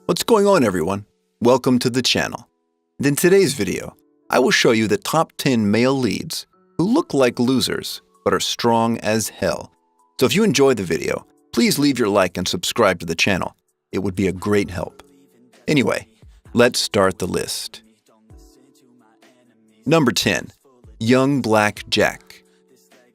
What's going on, everyone? Welcome to the channel. And in today's video, I will show you the top 10 male leads who look like losers but are strong as hell. So if you enjoyed the video, please leave your like and subscribe to the channel. It would be a great help. Anyway, let's start the list. Number 10. Young Black Jack.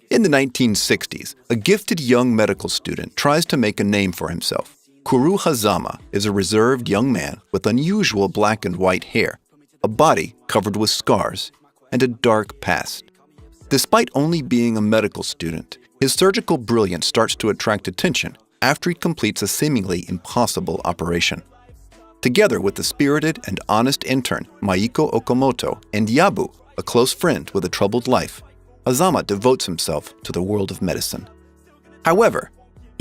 In the 1960s, a gifted young medical student tries to make a name for himself. Kuru Hazama is a reserved young man with unusual black and white hair, a body covered with scars, and a dark past. Despite only being a medical student, his surgical brilliance starts to attract attention after he completes a seemingly impossible operation. Together with the spirited and honest intern Maiko Okamoto and Yabu, a close friend with a troubled life, Hazama devotes himself to the world of medicine. However,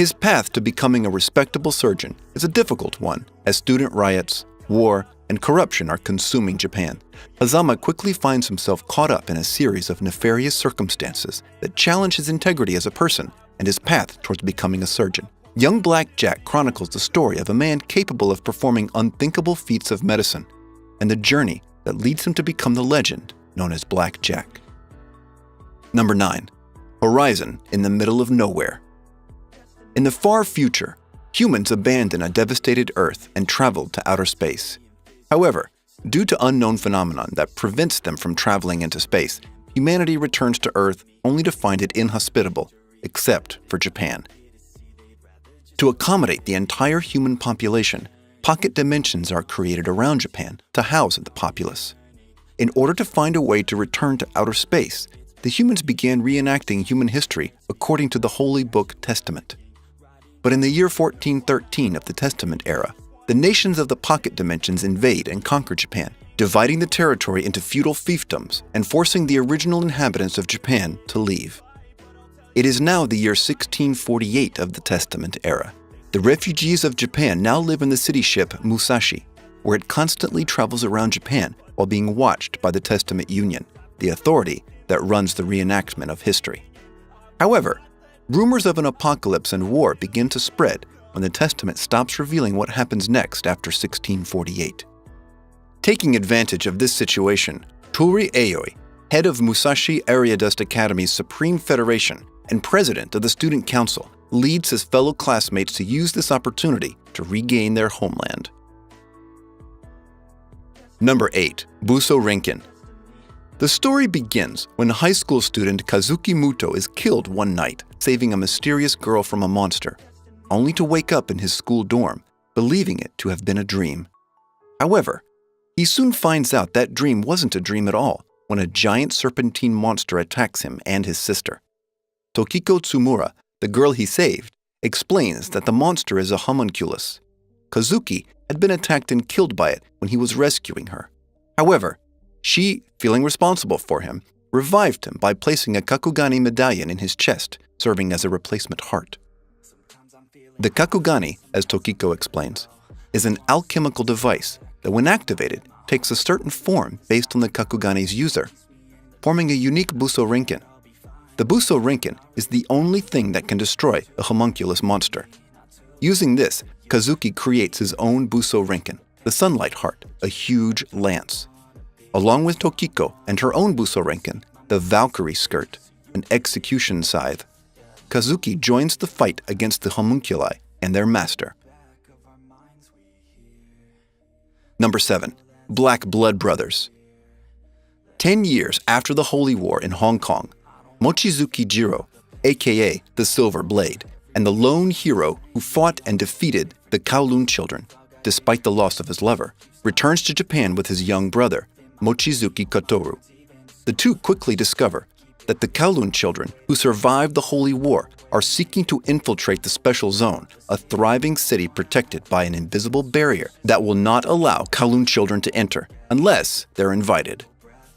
his path to becoming a respectable surgeon is a difficult one, as student riots, war, and corruption are consuming Japan. Hazama quickly finds himself caught up in a series of nefarious circumstances that challenge his integrity as a person and his path towards becoming a surgeon. Young Black Jack chronicles the story of a man capable of performing unthinkable feats of medicine and the journey that leads him to become the legend known as Black Jack. Number 9. Horizon in the middle of nowhere. In the far future, humans abandon a devastated Earth and travel to outer space. However, due to unknown phenomenon that prevents them from traveling into space, humanity returns to Earth only to find it inhospitable, except for Japan. To accommodate the entire human population, pocket dimensions are created around Japan to house the populace. In order to find a way to return to outer space, the humans began reenacting human history according to the Holy Book Testament. But in the year 1413 of the Testament era, the nations of the pocket dimensions invade and conquer Japan, dividing the territory into feudal fiefdoms and forcing the original inhabitants of Japan to leave. It is now the year 1648 of the Testament era. The refugees of Japan now live in the city ship Musashi, where it constantly travels around Japan while being watched by the Testament Union, the authority that runs the reenactment of history. However, rumors of an apocalypse and war begin to spread when the Testament stops revealing what happens next after 1648. Taking advantage of this situation, Tori Aoi, head of Musashi Area Dust Academy's Supreme Federation and president of the Student Council, leads his fellow classmates to use this opportunity to regain their homeland. Number 8. Buso Rinkin. The story begins when high school student Kazuki Muto is killed one night, saving a mysterious girl from a monster, only to wake up in his school dorm, believing it to have been a dream. However, he soon finds out that dream wasn't a dream at all when a giant serpentine monster attacks him and his sister. Tokiko Tsumura, the girl he saved, explains that the monster is a homunculus. Kazuki had been attacked and killed by it when he was rescuing her. However, she, feeling responsible for him, revived him by placing a Kakugani medallion in his chest, serving as a replacement heart. The Kakugani, as Tokiko explains, is an alchemical device that when activated takes a certain form based on the Kakugani's user, forming a unique Buso Rinkin. The Buso Rinkin is the only thing that can destroy a homunculus monster. Using this, Kazuki creates his own Buso Rinkin, the Sunlight Heart, a huge lance. Along with Tokiko and her own Buso Rinkin, the Valkyrie Skirt, an execution scythe, Kazuki joins the fight against the homunculi and their master. Number 7. Black Blood Brothers. 10 years after the Holy War in Hong Kong, Mochizuki Jiro, aka the Silver Blade, and the lone hero who fought and defeated the Kowloon children, despite the loss of his lover, returns to Japan with his young brother, Mochizuki Katoru. The two quickly discover that the Kowloon children who survived the Holy War are seeking to infiltrate the Special Zone, a thriving city protected by an invisible barrier that will not allow Kowloon children to enter unless they're invited.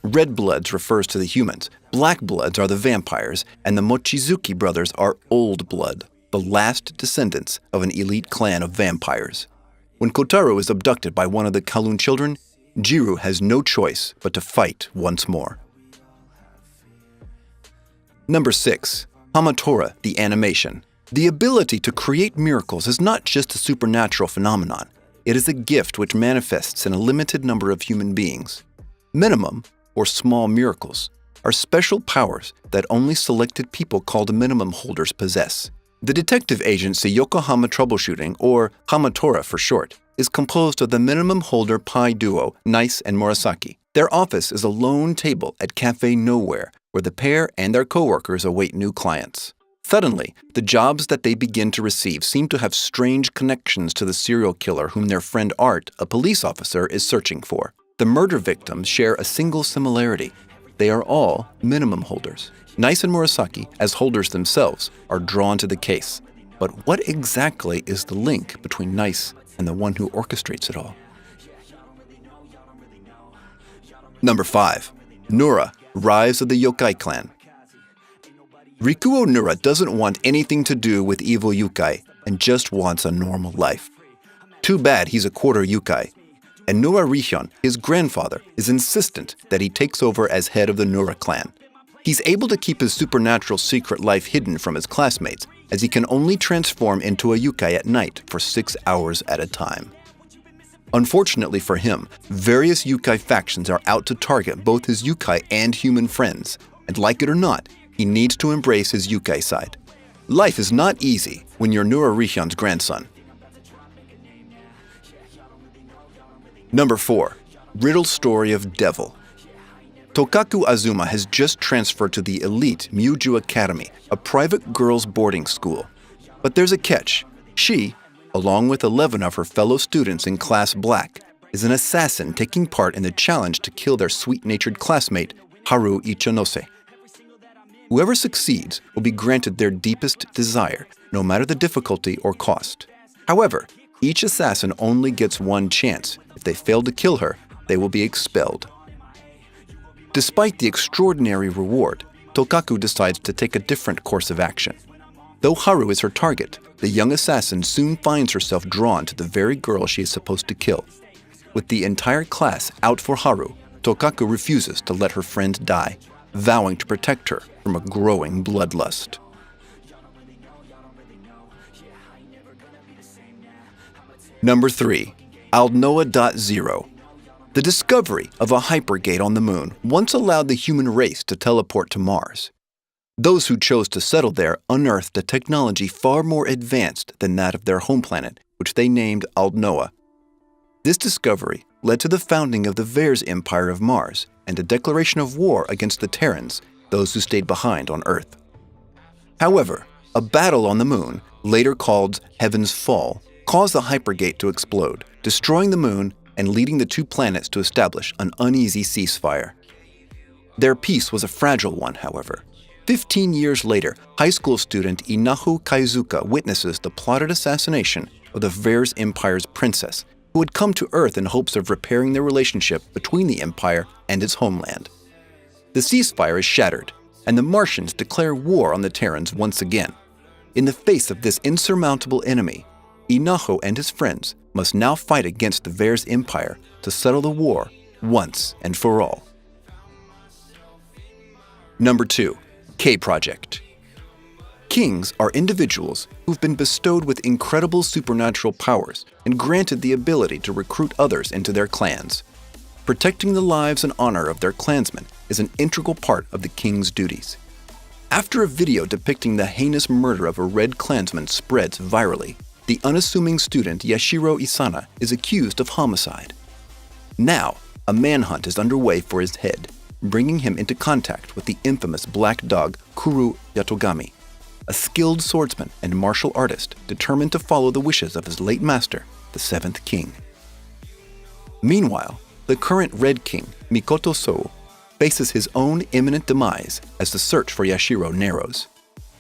Red Bloods refers to the humans, Black Bloods are the vampires, and the Mochizuki brothers are Old Blood, the last descendants of an elite clan of vampires. When Kotaro is abducted by one of the Kowloon children, Jiro has no choice but to fight once more. Number 6. Hamatora, the animation. The ability to create miracles is not just a supernatural phenomenon. It is a gift which manifests in a limited number of human beings. Minimum, or small miracles, are special powers that only selected people called minimum holders possess. The detective agency Yokohama Troubleshooting, or Hamatora for short, is composed of the minimum holder pi duo Nice and Murasaki. Their office is a lone table at Cafe Nowhere, where the pair and their coworkers await new clients. Suddenly, the jobs that they begin to receive seem to have strange connections to the serial killer whom their friend Art, a police officer, is searching for. The murder victims share a single similarity. They are all minimum holders. Nice and Murasaki, as holders themselves, are drawn to the case. But what exactly is the link between Nice and the one who orchestrates it all? Number 5. Nura, Rise of the Yokai Clan. Rikuo Nura doesn't want anything to do with evil yukai and just wants a normal life. Too bad he's a quarter yukai. And Nura Rihyon, his grandfather, is insistent that he takes over as head of the Nura clan. He's able to keep his supernatural secret life hidden from his classmates, as he can only transform into a yukai at night for 6 hours at a time. Unfortunately for him, various yukai factions are out to target both his yukai and human friends, and like it or not, he needs to embrace his yukai side. Life is not easy when you're Nura Rihyon's grandson. Number 4. Riddle Story of Devil. Tokaku Azuma has just transferred to the elite Myuju Academy, a private girls' boarding school. But there's a catch. She, along with 11 of her fellow students in Class Black, is an assassin taking part in the challenge to kill their sweet-natured classmate, Haru Ichanose. Whoever succeeds will be granted their deepest desire, no matter the difficulty or cost. However, each assassin only gets one chance. If they fail to kill her, they will be expelled. Despite the extraordinary reward, Tokaku decides to take a different course of action. Though Haru is her target, the young assassin soon finds herself drawn to the very girl she is supposed to kill. With the entire class out for Haru, Tokaku refuses to let her friend die, vowing to protect her from a growing bloodlust. Number 3. Aldnoah.0. The discovery of a hypergate on the moon once allowed the human race to teleport to Mars. Those who chose to settle there unearthed a technology far more advanced than that of their home planet, which they named Aldnoah. This discovery led to the founding of the Vers Empire of Mars and a declaration of war against the Terrans, those who stayed behind on Earth. However, a battle on the moon, later called Heaven's Fall, caused the hypergate to explode, destroying the moon and leading the two planets to establish an uneasy ceasefire. Their peace was a fragile one, however. 15 years later, high school student Inahu Kaizuka witnesses the plotted assassination of the Vers Empire's princess, who had come to Earth in hopes of repairing their relationship between the Empire and its homeland. The ceasefire is shattered, and the Martians declare war on the Terrans once again. In the face of this insurmountable enemy, Inaho and his friends must now fight against the Vers Empire to settle the war once and for all. Number 2. K-Project. Kings are individuals who've been bestowed with incredible supernatural powers and granted the ability to recruit others into their clans. Protecting the lives and honor of their clansmen is an integral part of the king's duties. After a video depicting the heinous murder of a red clansman spreads virally, the unassuming student Yashiro Isana is accused of homicide. Now, a manhunt is underway for his head, bringing him into contact with the infamous black dog Kuru Yatogami, a skilled swordsman and martial artist determined to follow the wishes of his late master, the Seventh King. Meanwhile, the current Red King, Mikoto So, faces his own imminent demise as the search for Yashiro narrows.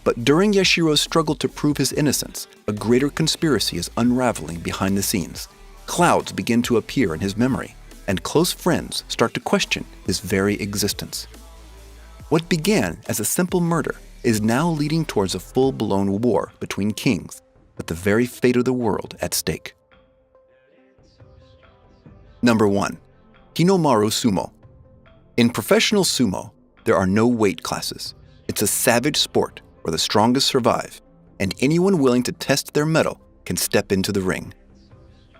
But during Yashiro's struggle to prove his innocence, a greater conspiracy is unraveling behind the scenes. Clouds begin to appear in his memory, and close friends start to question his very existence. What began as a simple murder is now leading towards a full-blown war between kings, with the very fate of the world at stake. Number 1. Hinomaru Sumo. In professional sumo, there are no weight classes. It's a savage sport where the strongest survive, and anyone willing to test their mettle can step into the ring.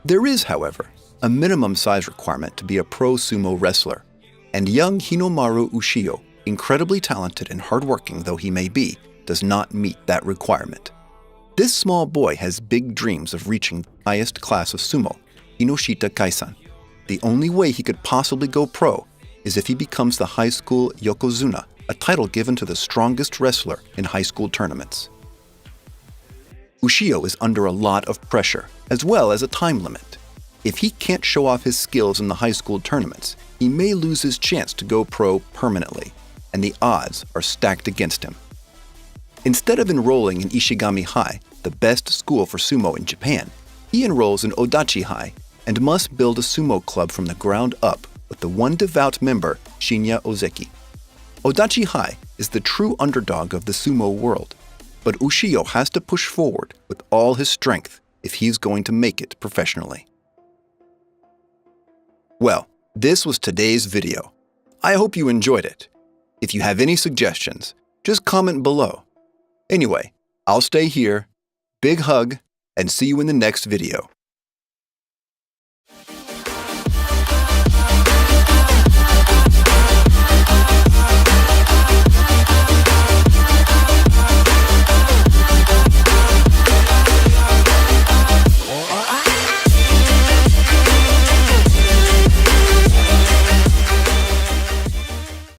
There is, however, a minimum size requirement to be a pro sumo wrestler, and young Hinomaru Ushio, incredibly talented and hardworking though he may be, does not meet that requirement. This small boy has big dreams of reaching the highest class of sumo, Inoshita Kaisan. The only way he could possibly go pro is if he becomes the high school yokozuna, a title given to the strongest wrestler in high school tournaments. Ushio is under a lot of pressure, as well as a time limit. If he can't show off his skills in the high school tournaments, he may lose his chance to go pro permanently, and the odds are stacked against him. Instead of enrolling in Ishigami High, the best school for sumo in Japan, he enrolls in Odachi High and must build a sumo club from the ground up with the one devout member, Shinya Ozeki. Odachi High is the true underdog of the sumo world, but Ushio has to push forward with all his strength if he's going to make it professionally. Well, this was today's video. I hope you enjoyed it. If you have any suggestions, just comment below. Anyway, I'll stay here. Big hug, and see you in the next video.